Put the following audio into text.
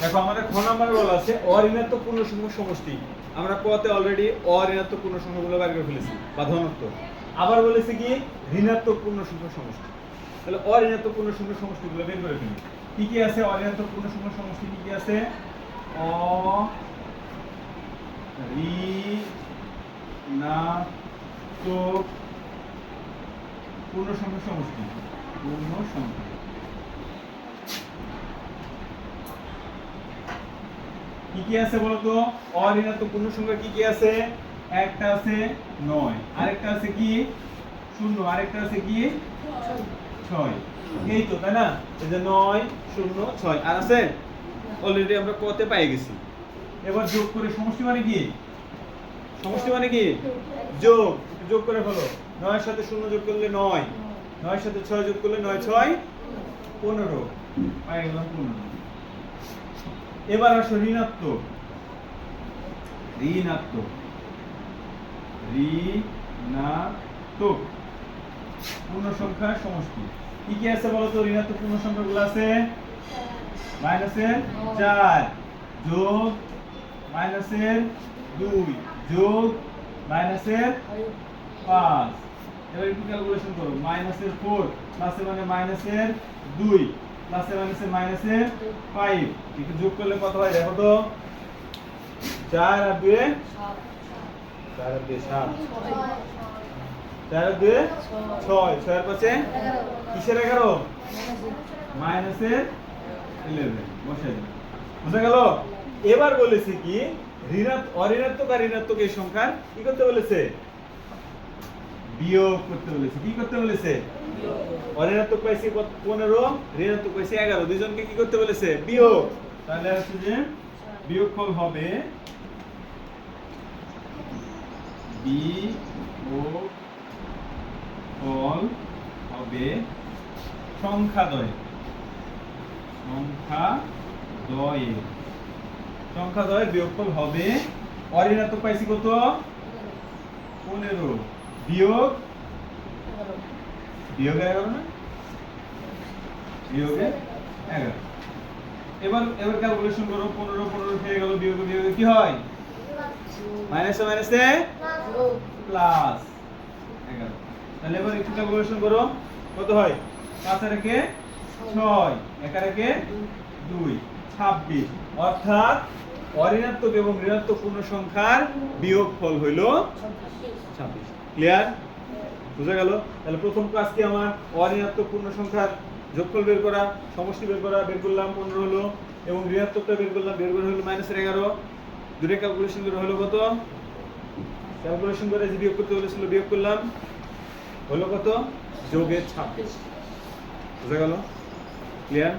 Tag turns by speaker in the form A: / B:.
A: দেখো আমাদের খ নাম্বার বলা আছে অঋণাত্মক পূর্ণ সংখ্যার সমষ্টি। আমরা কতে অলরেডি অঋণাত্মক পূর্ণ সংখ্যাগুলো বের করে ফেলেছি বা ধনাত্মক। আবার বলেছে কি ঋণাত্মক পূর্ণ সংখ্যার সমষ্টি। তাহলে অঋণাত্মক পূর্ণ সংখ্যার সমষ্টিগুলো বের করে ফেলি। কি কি আছে অঋণাত্মক পূর্ণ সংখ্যার সমষ্টি? কি কি আছে? অঋণাত্মক পূর্ণ সংখ্যার সমষ্টি। পূর্ণ সংখ্যা কি কি আছে বলতো? অঋণাত্মক পূর্ণ সংখ্যা কি কি আছে? একটা আছে 9, আরেকটা আছে কি 0, আরেকটা আছে কি 6। এই তো, তাই না? এই যে 9 0 6 আর আছে অলরেডি আমরা কতে পেয়ে গেছি। এবার যোগ করে সমষ্টি মানে কি? সমষ্টি মানে কি? যোগ। যোগ করে ফেলো। 9 এর সাথে 0 যোগ করলে 9, 9 এর সাথে 6 যোগ করলে 9 6 15 পেয়ে গেলাম 15। এবার আসো ঋণাত্মক। ঋণাত্মক ঋণাত্মক পূর্ণ সংখ্যার সমষ্টি কি কি আছে বলতো? ঋণাত্মক পূর্ণ সংখ্যাগুলো আছে মাইনাসের 4 যোগ মাইনাসের 2 যোগ মাইনাসের 5। এবার একটু ক্যালকুলেশন করো। মাইনাসের 4 প্লাসে মানে মাইনাসের 2 প্লাসে মাইনাসের মাইনাসের 5 একটু যোগ করলে কত হয় দেখো তো? 4 আর 2 4 আর 2 7, 4 আর 2 6, 6 এর পাশে কিসের 11? মাইনাসের 11 বসাই দিন। বুঝা গেল? এবার বলেছে কি অঋণাত্মক আর ঋণাত্মক এই সংখ্যার কি করতে বলেছে? বিয়োগ করতে বলেছে। কি করতে বলেছে? অঋণাত্মক পাইছি 15, ঋণাত্মক পাইছি 11, দুইজনকে কি করতে বলেছে? বিয়োগ। তাহলে হচ্ছে যে বিয়োগফল হবে বিয়োগফল হবে সংখ্যাদ্বয়। সংখ্যাদ্বয়ের বিয়োগফল হবে অঋণাত্মক পাইছি কত? 15 বিয়োগ 11 না? বিয়োগে 11। এবার ক্যালকুলেশন করো। 15 15 হয়ে গেল, বিয়োগে বিয়োগে কি হয়? মাইনাসে মাইনাসে প্লাস 11। তাহলে এবার একটু ক্যালকুলেশন করো। কত হয়? 5 আর 1 6, 1 আর 1 2, 26। অর্থাৎ অঋণাত্মক এবং ঋণাত্মক পূর্ণ সংখ্যার বিয়োগফল হইল 26। ক্লিয়ার? বুঝা গেল? তাহলে প্রথম কাজ কি আমার? অঋণাত্মক পূর্ণ সংখ্যার যোগফল বের করা, সমষ্টি বের করা। বের করলাম 15 হলো, এবং ঋণাত্মকটা বের করলাম, বের করে হলো মাইনাসের 11। দুটো ক্যালকুলেশন করে হলো কত? ক্যালকুলেশন করে যে বিয়োগ করতে বলেছিল বিয়োগ করলাম, হলো কত? যোগের 26। বুঝা গেল? ক্লিয়ার?